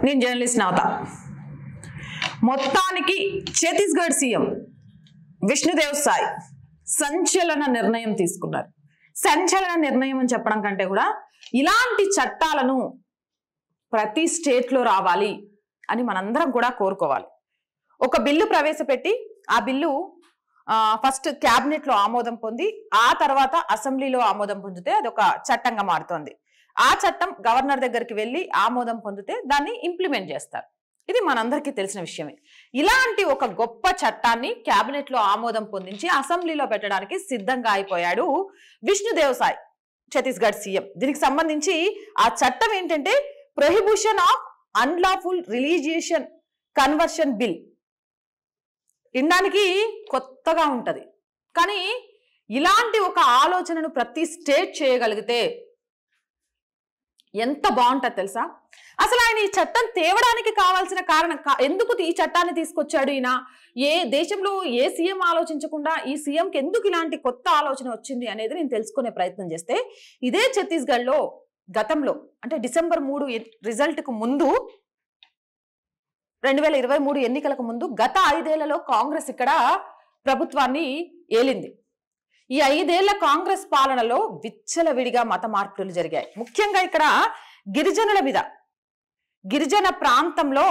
నేను జర్నలిస్ట్ నవత. మొత్తానికి ఛత్తీస్గఢ్ సీఎం విష్ణుదేవ్ సాయ్ సంచలన నిర్ణయం తీసుకున్నారు. సంచలన నిర్ణయం అని చెప్పడం కంటే కూడా ఇలాంటి చట్టాలను ప్రతి స్టేట్లో రావాలి అని మనందరం కూడా కోరుకోవాలి. ఒక బిల్లు ప్రవేశపెట్టి ఆ బిల్లు ఫస్ట్ క్యాబినెట్ లో ఆమోదం పొంది ఆ తర్వాత అసెంబ్లీలో ఆమోదం పొందితే అది ఒక చట్టంగా మారుతోంది. ఆ చట్టం గవర్నర్ దగ్గరికి వెళ్ళి ఆమోదం పొందితే దాన్ని ఇంప్లిమెంట్ చేస్తారు. ఇది మనందరికీ తెలిసిన విషయమే. ఇలాంటి ఒక గొప్ప చట్టాన్ని క్యాబినెట్ లో ఆమోదం పొందించి అసెంబ్లీలో పెట్టడానికి సిద్ధంగా అయిపోయాడు విష్ణుదేవ్ సాయ్, ఛత్తీస్గఢ్ సీఎం. దీనికి సంబంధించి ఆ చట్టం ఏంటంటే prohibition of unlawful religious conversion bill. వినడానికి కొత్తగా ఉంటది, కానీ ఇలాంటి ఒక ఆలోచనను ప్రతి స్టేట్ చేయగలిగితే ఎంత బాగుంటుంది తెలుసా. అసలు ఆయన ఈ చట్టం తేవడానికి కావాల్సిన కారణం, ఎందుకు ఈ చట్టాన్ని తీసుకొచ్చాడు ఈయన, ఏ దేశంలో ఏ సీఎం ఆలోచించకుండా ఈ సీఎంకి ఎందుకు ఇలాంటి కొత్త ఆలోచన వచ్చింది అనేది నేను తెలుసుకునే ప్రయత్నం చేస్తే, ఇదే ఛత్తీస్గఢ్ లో గతంలో అంటే డిసెంబర్ 3 రిజల్ట్ కు ముందు 2023 ఎన్నికలకు ముందు గత 5 ఏళ్లలో కాంగ్రెస్ ఇక్కడ ప్రభుత్వాన్ని ఏలింది. ఈ 5 ఏళ్ల కాంగ్రెస్ పాలనలో విచ్చలవిడిగా మత మార్పులు జరిగాయి. ముఖ్యంగా ఇక్కడ గిరిజనుల మీద, గిరిజన ప్రాంతంలో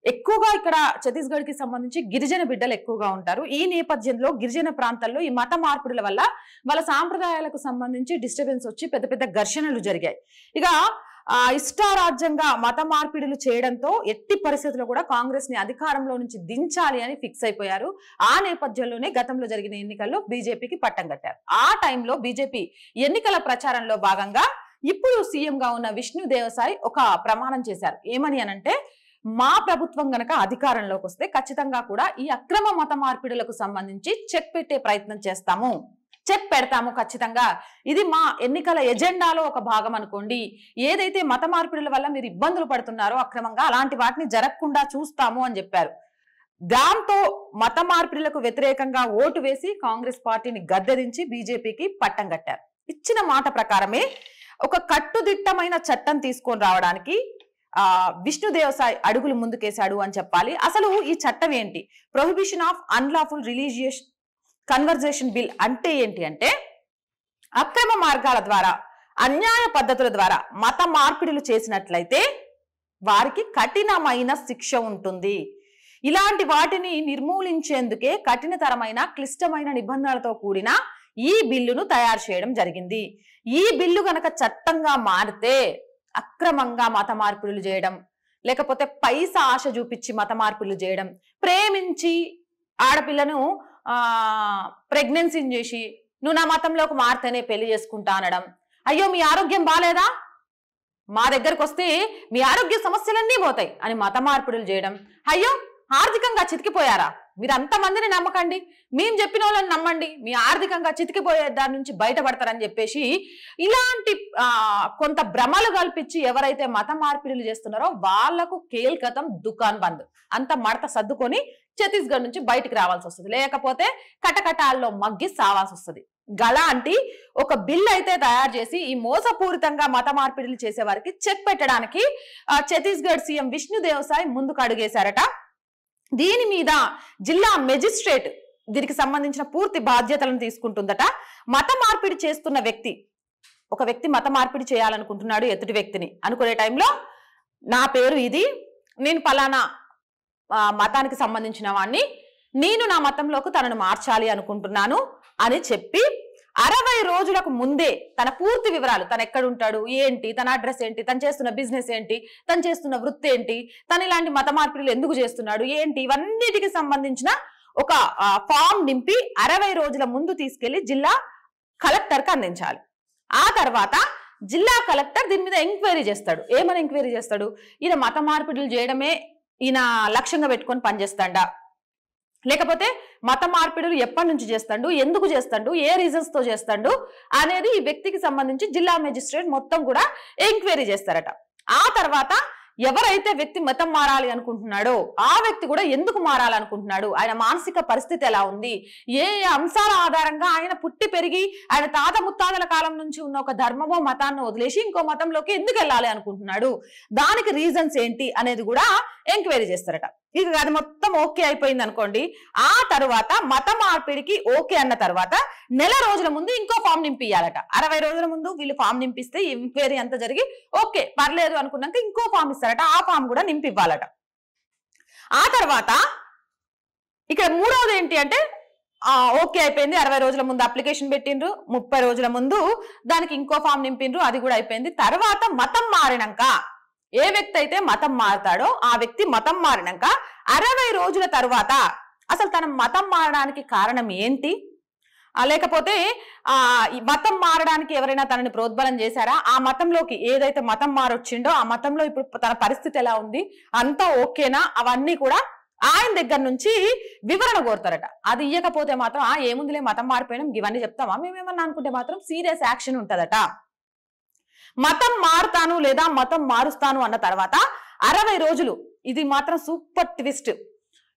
ఎక్కువగా, ఇక్కడ ఛత్తీస్గఢ్ కి సంబంధించి గిరిజన బిడ్డలు ఎక్కువగా ఉంటారు. ఈ నేపథ్యంలో గిరిజన ప్రాంతాల్లో ఈ మత మార్పుల వల్ల వాళ్ళ సాంప్రదాయాలకు సంబంధించి డిస్టర్బెన్స్ వచ్చి పెద్ద పెద్ద ఘర్షణలు జరిగాయి. ఇక ఇష్టారాజ్యంగా మత మార్పిడులు చేయడంతో ఎట్టి పరిస్థితుల్లో కూడా కాంగ్రెస్ ని అధికారంలో నుంచి దించాలి అని ఫిక్స్ అయిపోయారు. ఆ నేపథ్యంలోనే గతంలో జరిగిన ఎన్నికల్లో బీజేపీకి పట్టం కట్టారు. ఆ టైంలో బీజేపీ ఎన్నికల ప్రచారంలో భాగంగా ఇప్పుడు సీఎం గా ఉన్న విష్ణుదేవ్ సాయ్ ఒక ప్రమాణం చేశారు. ఏమని అనంటే, మా ప్రభుత్వం గనక అధికారంలోకి వస్తే ఖచ్చితంగా కూడా ఈ అక్రమ మత మార్పిడులకు సంబంధించి చెక్ పెట్టే ప్రయత్నం చేస్తాము, చెక్ పెడతాము ఖచ్చితంగా. ఇది మా ఎన్నికల ఎజెండాలో ఒక భాగం అనుకోండి. ఏదైతే మత మార్పిడుల వల్ల మీరు ఇబ్బందులు పడుతున్నారో అక్రమంగా, అలాంటి వాటిని జరగకుండా చూస్తాము అని చెప్పారు. దాంతో మత మార్పిడులకు వ్యతిరేకంగా ఓటు వేసి కాంగ్రెస్ పార్టీని గద్దెదించి బీజేపీకి పట్టం కట్టారు. ఇచ్చిన మాట ప్రకారమే ఒక కట్టుదిట్టమైన చట్టం తీసుకొని రావడానికి విష్ణుదేవ్ సాయ్ అడుగులు ముందుకేశాడు అని చెప్పాలి. అసలు ఈ చట్టం ఏంటి? Prohibition of unlawful religious conversation bill అంటే ఏంటి అంటే, అక్రమ మార్గాల ద్వారా, అన్యాయ పద్ధతుల ద్వారా మత మార్పిడులు చేసినట్లయితే వారికి కఠినమైన శిక్ష ఉంటుంది. ఇలాంటి వాటిని నిర్మూలించేందుకే కఠినతరమైన క్లిష్టమైన నిబంధనలతో కూడిన ఈ బిల్లును తయారు చేయడం జరిగింది. ఈ బిల్లు గనక చట్టంగా మారితే అక్రమంగా మత మార్పిడులు చేయడం, లేకపోతే పైసా ఆశ చూపించి మత మార్పిడులు చేయడం, ప్రేమించి ఆడపిల్లను ప్రెగ్నెన్సీని చేసి నువ్వు నా మతంలోకి మారితేనే పెళ్లి చేసుకుంటా అనడం, అయ్యో మీ ఆరోగ్యం బాలేదా, మా దగ్గరకు వస్తే మీ ఆరోగ్య సమస్యలన్నీ పోతాయి అని మత మార్పిడులు చేయడం, అయ్యో ఆర్థికంగా చితికిపోయారా, మీరు అంతమందిని నమ్మకండి, మేము చెప్పిన వాళ్ళని నమ్మండి, మీ ఆర్థికంగా చితికిపోయే దాని నుంచి బయటపడతారని చెప్పేసి ఇలాంటి కొంత భ్రమలు కల్పించి ఎవరైతే మత మార్పిడులు చేస్తున్నారో వాళ్లకు కేల్కతం దుకాన్ బంద్, అంత మడత సర్దుకొని ఛత్తీస్గఢ్ నుంచి బయటికి రావాల్సి వస్తుంది, లేకపోతే కటకటాల్లో మగ్గి సావాల్సి వస్తుంది. గలాంటి ఒక బిల్ అయితే తయారు చేసి ఈ మోసపూరితంగా మత మార్పిడులు చేసే వారికి చెక్ పెట్టడానికి ఛత్తీస్గఢ్ సీఎం విష్ణుదేవ్ సాయ్ ముందుకు అడుగేశారట. దీని మీద జిల్లా మెజిస్ట్రేట్ దీనికి సంబంధించిన పూర్తి బాధ్యతలను తీసుకుంటుందట. మత మార్పిడి చేస్తున్న వ్యక్తి, ఒక వ్యక్తి మత మార్పిడి చేయాలనుకుంటున్నాడు ఎదుటి వ్యక్తిని అనుకునే టైంలో, నా పేరు ఇది, నేను పలానా మతానికి సంబంధించిన వాడిని, నేను నా మతంలోకి తనను మార్చాలి అనుకుంటున్నాను అని చెప్పి 60 రోజులకు ముందే తన పూర్తి వివరాలు, తను ఎక్కడుంటాడు, ఏంటి, తన అడ్రస్ ఏంటి, తను చేస్తున్న బిజినెస్ ఏంటి, తను చేస్తున్న వృత్తి ఏంటి, తను ఇలాంటి మత మార్పిడులు ఎందుకు చేస్తున్నాడు ఏంటి, ఇవన్నిటికి సంబంధించిన ఒక ఫామ్ నింపి 60 రోజుల ముందు తీసుకెళ్లి జిల్లా కలెక్టర్కి అందించాలి. ఆ తర్వాత జిల్లా కలెక్టర్ దీని మీద ఎంక్వైరీ చేస్తాడు. ఏమని ఎంక్వైరీ చేస్తాడు? ఈయన మత మార్పిడులు చేయడమే ఈయన లక్ష్యంగా పెట్టుకొని పనిచేస్తాడా, లేకపోతే మత మార్పిడులు ఎప్పటి నుంచి చేస్తాడు, ఎందుకు చేస్తాడు, ఏ రీజన్స్ తో చేస్తాడు అనేది ఈ వ్యక్తికి సంబంధించి జిల్లా మెజిస్ట్రేట్ మొత్తం కూడా ఎంక్వైరీ చేస్తారట. ఆ తర్వాత ఎవరైతే వ్యక్తి మతం మారాలి అనుకుంటున్నాడో ఆ వ్యక్తి కూడా ఎందుకు మారాలనుకుంటున్నాడు, ఆయన మానసిక పరిస్థితి ఎలా ఉంది, ఏ అంశాల ఆధారంగా ఆయన పుట్టి పెరిగి ఆయన తాత ముత్తాతల కాలం నుంచి ఉన్న ఒక ధర్మమో మతాన్ని వదిలేసి ఇంకో మతంలోకి ఎందుకు వెళ్ళాలి అనుకుంటున్నాడు, దానికి రీజన్స్ ఏంటి అనేది కూడా ఎంక్వైరీ చేస్తారట. ఇక అది మొత్తం ఓకే అయిపోయింది అనుకోండి, ఆ తర్వాత మత మార్పిడికి ఓకే అన్న తర్వాత నెల రోజుల ముందు ఇంకో ఫామ్ నింపియాలట. 60 రోజుల ముందు వీళ్ళు ఫామ్ నింపిస్తే ఎంక్వైరీ అంతా జరిగి ఓకే పర్లేదు అనుకున్నాక ఇంకో ఫామ్ ఇస్తారట, ఆ ఫామ్ కూడా నింపి ఇవ్వాలట. ఆ తర్వాత ఇక్కడ మూడవది ఏంటి అంటే ఓకే అయిపోయింది, 60 రోజుల ముందు అప్లికేషన్ పెట్టిండ్రు, 30 రోజుల ముందు దానికి ఇంకో ఫామ్ నింపిండ్రు, అది కూడా అయిపోయింది. తర్వాత మతం మారినాక ఏ వ్యక్తి అయితే మతం మారుతాడో ఆ వ్యక్తి మతం మారినాక 60 రోజుల తర్వాత అసలు తన మతం మారడానికి కారణం ఏంటి, లేకపోతే మతం మారడానికి ఎవరైనా తనని ప్రోద్బలం చేశారా, ఆ మతంలోకి ఏదైతే మతం మారొచ్చిండో ఆ మతంలో ఇప్పుడు తన పరిస్థితి ఎలా ఉంది, అంతా ఓకేనా, అవన్నీ కూడా ఆయన దగ్గర నుంచి వివరణ కోరుతారట. అది ఇయ్యకపోతే మాత్రం ఏముందిలే మతం మారిపోయినాం ఇవన్నీ చెప్తామా మేమేమన్నా అనుకుంటే మాత్రం సీరియస్ యాక్షన్ ఉంటదట. మతం మారుతాను లేదా మతం మారుస్తాను అన్న తర్వాత 60 రోజులు, ఇది మాత్రం సూపర్ ట్విస్ట్.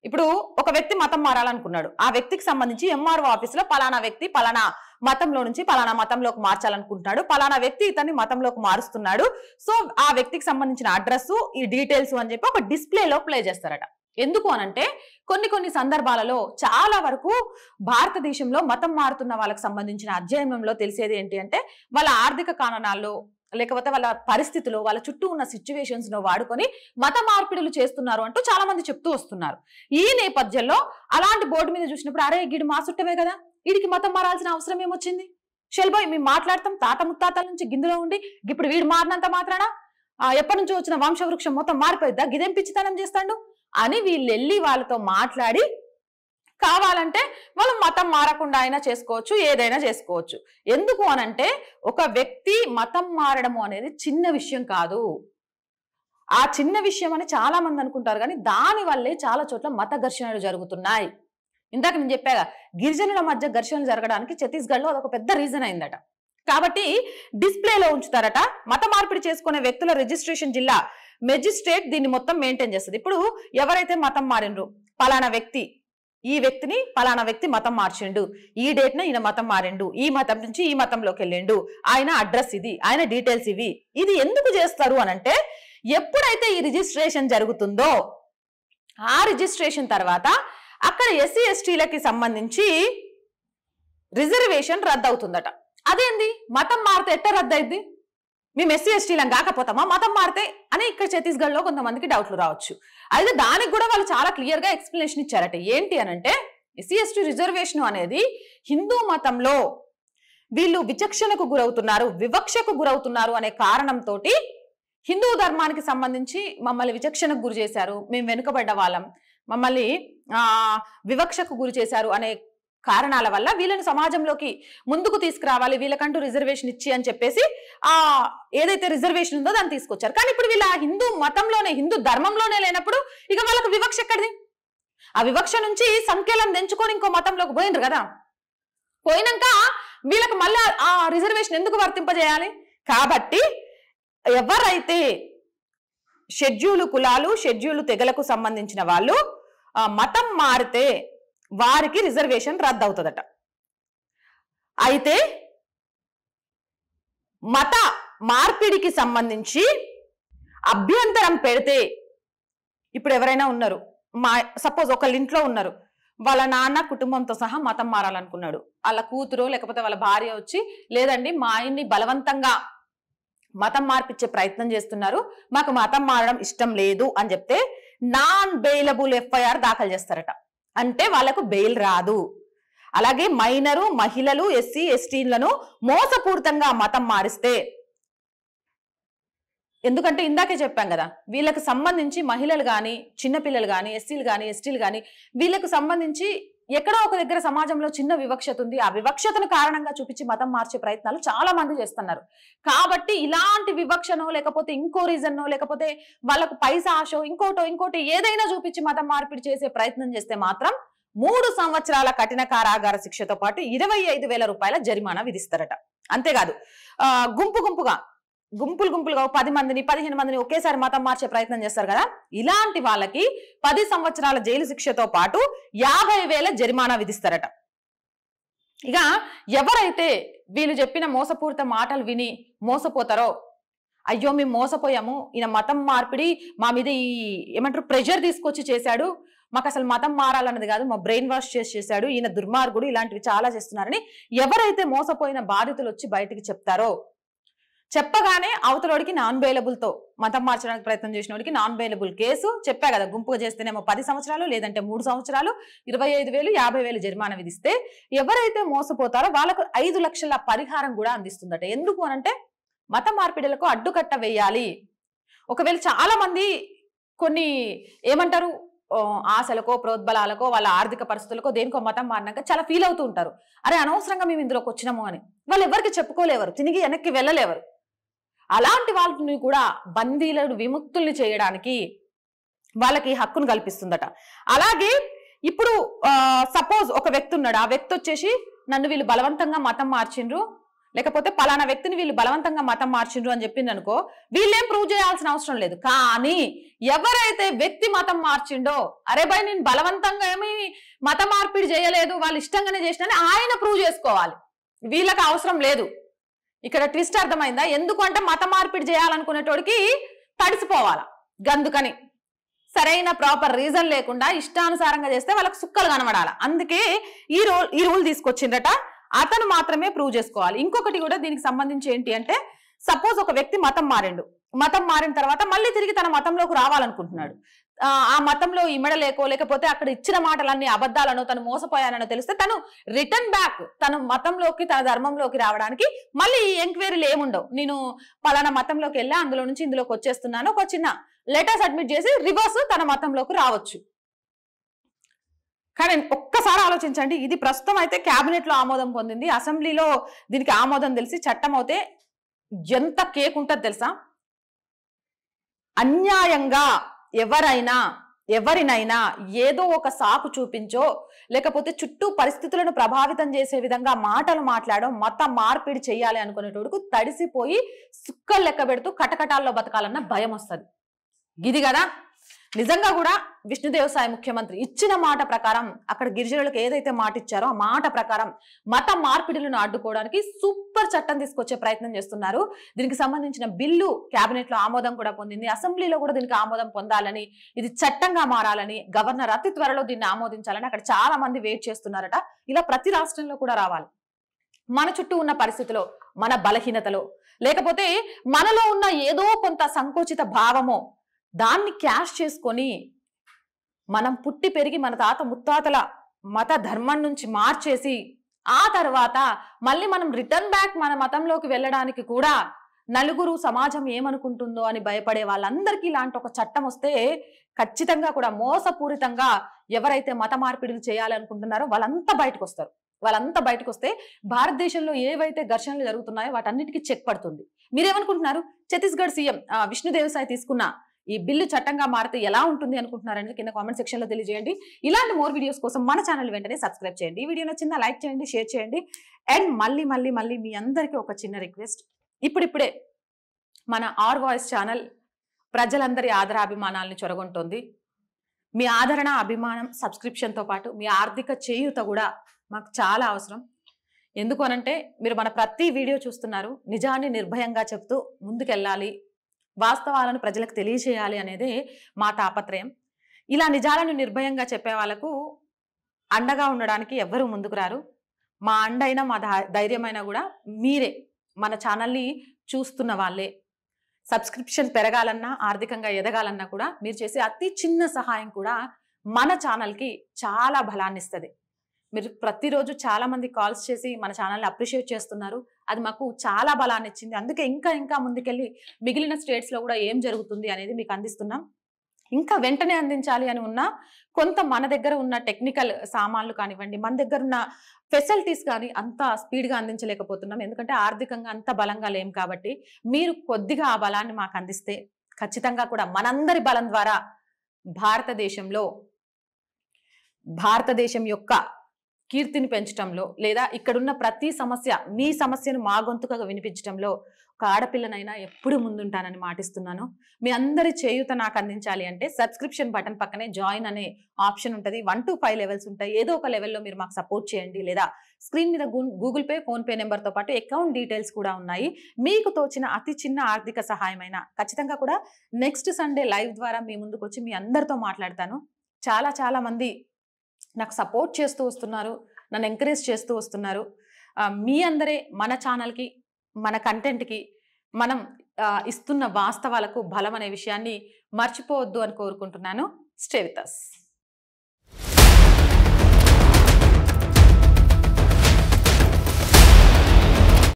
ఇప్పుడు ఒక వ్యక్తి మతం మారాలనుకున్నాడు, ఆ వ్యక్తికి సంబంధించి ఎంఆర్ఓ ఆఫీసులో పలానా వ్యక్తి పలానా మతంలో నుంచి పలానా మతంలోకి మార్చాలనుకుంటున్నాడు, పలానా వ్యక్తి ఇతన్ని మతంలోకి మారుస్తున్నాడు, సో ఆ వ్యక్తికి సంబంధించిన అడ్రస్ ఈ డీటెయిల్స్ అని చెప్పి ఒక డిస్ప్లేలో ప్లే చేస్తారట. ఎందుకు అనంటే కొన్ని సందర్భాలలో చాలా వరకు భారతదేశంలో మతం మారుతున్న వాళ్ళకి సంబంధించిన అధ్యయనంలో తెలిసేది ఏంటి అంటే వాళ్ళ ఆర్థిక కారణాల్లో లేకపోతే వాళ్ళ పరిస్థితిలో వాళ్ళ చుట్టూ ఉన్న సిచ్యువేషన్స్ ను వాడుకొని మత మార్పిడులు చేస్తున్నారు అంటూ చాలా మంది చెప్తూ వస్తున్నారు. ఈ నేపథ్యంలో అలాంటి బోర్డు మీద చూసినప్పుడు అరే గిడి మా చుట్టమే కదా, వీడికి మతం మారాల్సిన అవసరం ఏమొచ్చింది, షెల్బాయ్ మేము మాట్లాడతాం తాత ముత్తాతల నుంచి గిందులో ఉండి ఇప్పుడు వీడు మారినంత మాత్రాన ఎప్పటి నుంచో వచ్చిన వంశవృక్షం మొత్తం మారిపోయిద్దా, గిదేం పిచ్చితనం చేస్తాడు అని వీళ్ళు వెళ్ళి వాళ్ళతో మాట్లాడి కావాలంటే వాళ్ళు మతం మారకుండా అయినా చేసుకోవచ్చు, ఏదైనా చేసుకోవచ్చు. ఎందుకు అనంటే ఒక వ్యక్తి మతం మారడము అనేది చిన్న విషయం కాదు. ఆ చిన్న విషయం అని చాలా మంది అనుకుంటారు, కానీ దాని వల్లే చాలా చోట్ల మత ఘర్షణలు జరుగుతున్నాయి. ఇందాక నేను చెప్పాగా గిరిజనుల మధ్య ఘర్షణలు జరగడానికి ఛత్తీస్గఢ్ లో అదొక పెద్ద రీజన్ అయిందట. కాబట్టి డిస్ప్లేలో ఉంచుతారట. మత మార్పిడి చేసుకునే వ్యక్తుల రిజిస్ట్రేషన్ జిల్లా మెజిస్ట్రేట్ దీన్ని మొత్తం మెయింటైన్ చేస్తుంది. ఇప్పుడు ఎవరైతే మతం మారిండ్రు, పలానా వ్యక్తి ఈ వ్యక్తిని పలానా వ్యక్తి మతం మార్చిండు, ఈ డేట్ న ఈయన మతం మారిండు, ఈ మతం నుంచి ఈ మతంలోకి వెళ్ళిండు, ఆయన అడ్రస్ ఇది, ఆయన డీటెయిల్స్ ఇవి. ఇది ఎందుకు చేస్తారు అనంటే ఎప్పుడైతే ఈ రిజిస్ట్రేషన్ జరుగుతుందో ఆ రిజిస్ట్రేషన్ తర్వాత అక్కడ ఎస్సీ ఎస్టీలకి సంబంధించి రిజర్వేషన్ రద్దు అవుతుందట. అదేంది మతం మారితే ఎట్ట రద్దు అయింది, మేము ఎస్సీ ఎస్టీలం కాకపోతామా మతం మారితే అని ఇక్కడ ఛత్తీస్గఢ్ లో కొంతమందికి డౌట్లు రావచ్చు. అయితే దానికి కూడా వాళ్ళు చాలా క్లియర్ గా ఎక్స్ప్లెనేషన్ ఇచ్చారట. ఏంటి అనంటే ఎస్సీ ఎస్టీ రిజర్వేషన్ అనేది హిందూ మతంలో వీళ్ళు విచక్షణకు గురవుతున్నారు, వివక్షకు గురవుతున్నారు అనే కారణంతో హిందూ ధర్మానికి సంబంధించి మమ్మల్ని విచక్షణకు గురి చేశారు, మేము వెనుకబడ్డ వాళ్ళం, మమ్మల్ని వివక్షకు గురి చేశారు అనే కారణాల వల్ల వీళ్ళని సమాజంలోకి ముందుకు తీసుకురావాలి, వీళ్ళకంటూ రిజర్వేషన్ ఇచ్చి అని చెప్పేసి ఏదైతే రిజర్వేషన్ ఉందో దాన్ని తీసుకొచ్చారు. కానీ ఇప్పుడు వీళ్ళ హిందూ మతంలోనే హిందూ ధర్మంలోనే లేనప్పుడు ఇక వాళ్ళకు వివక్ష ఎక్కడిది? ఆ వివక్ష నుంచి సంఖ్యలను తెంచుకొని ఇంకో మతంలోకి పోయినరు కదా, పోయినాక వీళ్ళకి మళ్ళీ ఆ రిజర్వేషన్ ఎందుకు వర్తింపజేయాలి? కాబట్టి ఎవరైతే షెడ్యూల్ కులాలు షెడ్యూల్ తెగలకు సంబంధించిన వాళ్ళు మతం మారితే వారికి రిజర్వేషన్ రద్దు అవుతుందట. అయితే మత మార్పిడికి సంబంధించి అభ్యంతరం పెడితే ఇప్పుడు ఎవరైనా ఉన్నారు, సపోజ్ ఒకళ్ళ ఇంట్లో ఉన్నారు, వాళ్ళ నాన్న కుటుంబంతో సహా మతం మారాలనుకున్నాడు, వాళ్ళ కూతురు లేకపోతే వాళ్ళ భార్య వచ్చి లేదండి మా ఆయన్ని బలవంతంగా మతం మార్పిచ్చే ప్రయత్నం చేస్తున్నారు, మాకు మతం మారడం ఇష్టం లేదు అని చెప్తే నాన్ బెయిలబుల్ ఎఫ్ఐఆర్ దాఖలు చేస్తారట. అంటే వాళ్ళకు బెయిల్ రాదు. అలాగే మైనరు మహిళలు ఎస్సీ ఎస్టీలను మోసపూరితంగా మతం మారిస్తే, ఎందుకంటే ఇందాకే చెప్పాం కదా వీళ్ళకి సంబంధించి మహిళలు కానీ చిన్నపిల్లలు కానీ ఎస్సీలు కానీ ఎస్టీలు కానీ వీళ్ళకు సంబంధించి ఎక్కడో ఒక దగ్గర సమాజంలో చిన్న వివక్షత ఉంది, ఆ వివక్షతను కారణంగా చూపించి మతం మార్చే ప్రయత్నాలు చాలా మంది చేస్తున్నారు. కాబట్టి ఇలాంటి వివక్షనో లేకపోతే ఇంకో రీజన్నో లేకపోతే వాళ్ళకు పైసా ఆశో ఇంకోటి ఏదైనా చూపించి మతం మార్పిడి చేసే ప్రయత్నం చేస్తే మాత్రం 3 సంవత్సరాల కఠిన కారాగార శిక్షతో పాటు 25,000 రూపాయల జరిమానా విధిస్తారట. అంతేకాదు గుంపుగా గుంపులు గుంపులుగా 10 మందిని 15 మందిని ఒకేసారి మతం మార్చే ప్రయత్నం చేస్తారు కదా, ఇలాంటి వాళ్ళకి 10 సంవత్సరాల జైలు శిక్షతో పాటు 50,000 జరిమానా విధిస్తారట. ఇక ఎవరైతే వీళ్ళు చెప్పిన మోసపూరిత మాటలు విని మోసపోతారో, అయ్యో మేము మోసపోయాము, ఈయన మతం మార్పిడి మా మీద ఈ ఏమంటారు ప్రెషర్ తీసుకొచ్చి చేశాడు, మాకు అసలు మతం మారాలన్నది కాదు, మా బ్రెయిన్ వాష్ చేశాడు, ఈయన దుర్మార్గుడు, ఇలాంటివి చాలా చేస్తున్నారని ఎవరైతే మోసపోయిన బాధితులు వచ్చి బయటికి చెప్తారో, చెప్పగానే అవతలోడికి నాన్ బెయిలబుల్తో మతం మార్చడానికి ప్రయత్నం చేసిన వాడికి నాన్ బెయిలబుల్ కేసు, చెప్పా కదా గుంపుగా చేస్తేనేమో 10 సంవత్సరాలు లేదంటే 3 సంవత్సరాలు 25,000 50,000 జరిమానా విధిస్తే, ఎవరైతే మోసపోతారో వాళ్ళకు 5 లక్షల పరిహారం కూడా అందిస్తుందట. ఎందుకు అనంటే మత మార్పిడులకు అడ్డుకట్ట వేయాలి. ఒకవేళ చాలా మంది కొన్ని ఏమంటారు ఆశలకో ప్రోద్బలాలకో వాళ్ళ ఆర్థిక పరిస్థితులకో దేనికో మతం మారినాక చాలా ఫీల్ అవుతూ ఉంటారు, అరే అనవసరంగా మేము ఇందులోకి వచ్చినాము అని. వాళ్ళు ఎవరికి చెప్పుకోలేవారు, తిరిగి వెనక్కి వెళ్ళలేవారు. అలాంటి వాళ్ళని కూడా బందీలను విముక్తుల్ని చేయడానికి వాళ్ళకి హక్కును కల్పిస్తుందట. అలాగే ఇప్పుడు సపోజ్ ఒక వ్యక్తి ఉన్నాడు, ఆ వ్యక్తి వచ్చేసి నన్ను వీళ్ళు బలవంతంగా మతం మార్చిండ్రు, లేకపోతే పలానా వ్యక్తిని వీళ్ళు బలవంతంగా మతం మార్చిండ్రు అని చెప్పింది అనుకో, వీళ్ళేం ప్రూవ్ చేయాల్సిన అవసరం లేదు. కానీ ఎవరైతే వ్యక్తి మతం మార్చిండో, అరే భయ్ నేను బలవంతంగా ఏమి మత మార్పిడి చేయలేదు, వాళ్ళు ఇష్టంగానే చేసినా ఆయన ప్రూవ్ చేసుకోవాలి, వీళ్ళకి అవసరం లేదు. ఇక్కడ ట్విస్ట్ అర్థమైందా? ఎందుకంటే మత మార్పిడి చేయాలనుకునేటోడికి తడిసిపోవాలా, గందుకని సరైన ప్రాపర్ రీజన్ లేకుండా ఇష్టానుసారంగా చేస్తే వాళ్ళకి సుక్కలు కనబడాల. అందుకే ఈ రూల్ తీసుకొచ్చిందట. అతను మాత్రమే ప్రూవ్ చేసుకోవాలి. ఇంకొకటి కూడా దీనికి సంబంధించి ఏంటి అంటే, సపోజ్ ఒక వ్యక్తి మతం మారిన తర్వాత మళ్ళీ తిరిగి తన మతంలోకి రావాలనుకుంటున్నాడు, ఆ మతంలో ఇమ్మడలేకో లేకపోతే అక్కడ ఇచ్చిన మాటలన్నీ అబద్ధాలనో తను మోసపోయానో తెలిస్తే తను రిటర్న్ బ్యాక్ తన మతంలోకి తన ధర్మంలోకి రావడానికి మళ్ళీ ఎంక్వైరీలు ఏముండవు. నేను పలానా మతంలోకి వెళ్ళా, అందులో నుంచి ఇందులోకి వచ్చేస్తున్నాను, ఒక చిన్న లెటర్ సబ్మిట్ చేసి రివర్స్ తన మతంలోకి రావచ్చు. కానీ ఒక్కసారి ఆలోచించండి, ఇది ప్రస్తుతం అయితే క్యాబినెట్ లో ఆమోదం పొందింది, అసెంబ్లీలో దీనికి ఆమోదం తెలిసి చట్టం అవుతే ఎంత కేక్ ఉంటుంది తెలుసా? అన్యాయంగా ఎవరినైనా ఏదో ఒక సాకు చూపించో లేకపోతే చుట్టూ పరిస్థితులను ప్రభావితం చేసే విధంగా మాటలు మాట్లాడో మత మార్పిడి చేయాలి అనుకునేటోడుకు తడిసిపోయి సుక్కలు లెక్క పెడుతూ కటకటాల్లో బతకాలన్న భయం వస్తుంది. ఇది కదా నిజంగా కూడా విష్ణుదేవసాయ ముఖ్యమంత్రి ఇచ్చిన మాట ప్రకారం అక్కడ గిరిజనులకు ఏదైతే మాట ఇచ్చారో ఆ మాట ప్రకారం మత మార్పిడులను అడ్డుకోవడానికి సూపర్ చట్టం తీసుకొచ్చే ప్రయత్నం చేస్తున్నారు. దీనికి సంబంధించిన బిల్లు క్యాబినెట్ లో ఆమోదం కూడా పొందింది, అసెంబ్లీలో కూడా దీనికి ఆమోదం పొందాలని, ఇది చట్టంగా మారాలని, గవర్నర్ అతి త్వరలో దీన్ని ఆమోదించాలని అక్కడ చాలా మంది వెయిట్ చేస్తున్నారట. ఇలా ప్రతి రాష్ట్రంలో కూడా రావాలి. మన చుట్టూ ఉన్న పరిస్థితిలో, మన బలహీనతలో, లేకపోతే మనలో ఉన్న ఏదో కొంత సంకోచిత భావమో దాన్ని క్యాష్ చేసుకొని మనం పుట్టి పెరిగి మన తాత ముత్తాతల మత ధర్మం నుంచి మార్చేసి ఆ తర్వాత మళ్ళీ మనం రిటర్న్ బ్యాక్ మన మతంలోకి వెళ్ళడానికి కూడా నలుగురు సమాజం ఏమనుకుంటుందో అని భయపడే వాళ్ళందరికీ ఇలాంటి ఒక చట్టం వస్తే ఖచ్చితంగా కూడా మోసపూరితంగా ఎవరైతే మత మార్పిడులు చేయాలనుకుంటున్నారో వాళ్ళంతా బయటకు వస్తే భారతదేశంలో ఏవైతే ఘర్షణలు జరుగుతున్నాయో వాటన్నిటికీ చెక్ పడుతుంది. మీరేమనుకుంటున్నారు? ఛత్తీస్గఢ్ సీఎం విష్ణుదేవసాయ్ తీసుకున్న ఈ బిల్లు చట్టంగా మారితే ఎలా ఉంటుంది అనుకుంటున్నారనేది కింద కామెంట్ సెక్షన్ లో తెలియజేయండి. ఇలాంటి మోర్ వీడియోస్ కోసం మన ఛానల్ వెంటనే సబ్స్క్రైబ్ చేయండి. ఈ వీడియో నచ్చిందా లైక్ చేయండి, షేర్ చేయండి. అండ్ మళ్ళీ మీ అందరికీ ఒక చిన్న రిక్వెస్ట్, ఇప్పుడిప్పుడే మన ఆర్ వాయిస్ ఛానల్ ప్రజలందరి ఆదరాభిమానాలను చొరగొంటోంది. మీ ఆదరణ, అభిమానం, సబ్స్క్రిప్షన్తో పాటు మీ ఆర్థిక చేయూత కూడా మాకు చాలా అవసరం. ఎందుకు అనంటే మీరు మన ప్రతి వీడియో చూస్తున్నారు, నిజాన్ని నిర్భయంగా చెప్తూ ముందుకెళ్ళాలి, వాస్తవాలను ప్రజలకు తెలియచేయాలి అనేది మా తాపత్రయం. ఇలా నిజాలను నిర్భయంగా చెప్పే వాళ్ళకు అండగా ఉండడానికి ఎవ్వరూ ముందుకు రారు. మా అండైనా మా ధైర్యమైనా కూడా మీరే, మన ఛానల్ని చూస్తున్న వాళ్ళే. సబ్స్క్రిప్షన్ పెరగాలన్నా, ఆర్థికంగా ఎదగాలన్నా కూడా మీరు చేసే అతి చిన్న సహాయం కూడా మన ఛానల్కి చాలా బలాన్ని ఇస్తుంది. మీరు ప్రతిరోజు చాలా మంది కాల్స్ చేసి మన ఛానల్ని అప్రిషియేట్ చేస్తున్నారు, అది మాకు చాలా బలాన్ని ఇచ్చింది. అందుకే ఇంకా ముందుకెళ్ళి మిగిలిన స్టేట్స్లో కూడా ఏం జరుగుతుంది అనేది మీకు అందిస్తున్నాం. ఇంకా వెంటనే అందించాలి అని ఉన్నా కొంత మన దగ్గర ఉన్న టెక్నికల్ సామాన్లు కానివ్వండి, మన దగ్గర ఉన్న ఫెసిలిటీస్ కానీ అంత స్పీడ్గా అందించలేకపోతున్నాం. ఎందుకంటే ఆర్థికంగా అంత బలంగా లేం. కాబట్టి మీరు కొద్దిగా ఆ బలాన్ని మాకు అందిస్తే ఖచ్చితంగా కూడా మనందరి బలం ద్వారా భారతదేశం యొక్క కీర్తిని పెంచడంలో లేదా ఇక్కడున్న ప్రతి సమస్య మీ సమస్యను మా గొంతుకగా వినిపించడంలో ఒక ఆడపిల్లనైనా ఎప్పుడు ముందుంటానని మాటిస్తున్నాను. మీ అందరి చేయూత నాకు అందించాలి అంటే సబ్స్క్రిప్షన్ బటన్ పక్కనే జాయిన్ అనే ఆప్షన్ ఉంటుంది. 1 to 5 లెవెల్స్ ఉంటాయి. ఏదో ఒక లెవెల్లో మీరు మాకు సపోర్ట్ చేయండి. లేదా స్క్రీన్ మీద గూగుల్ పే, ఫోన్ పే నెంబర్తో పాటు అకౌంట్ డీటెయిల్స్ కూడా ఉన్నాయి. మీకు తోచిన అతి చిన్న ఆర్థిక సహాయమైన ఖచ్చితంగా కూడా నెక్స్ట్ సండే లైవ్ ద్వారా మీ ముందుకు వచ్చి మీ అందరితో మాట్లాడతాను. చాలా మంది నాకు సపోర్ట్ చేస్తూ వస్తున్నారు, నన్ను ఎంకరేజ్ చేస్తూ వస్తున్నారు. మీ అందరే మన ఛానల్కి, మన కంటెంట్కి మనం ఇస్తున్న వాస్తవాలకు బలం అనే విషయాన్ని మర్చిపోవద్దు అని కోరుకుంటున్నాను. Stay with us.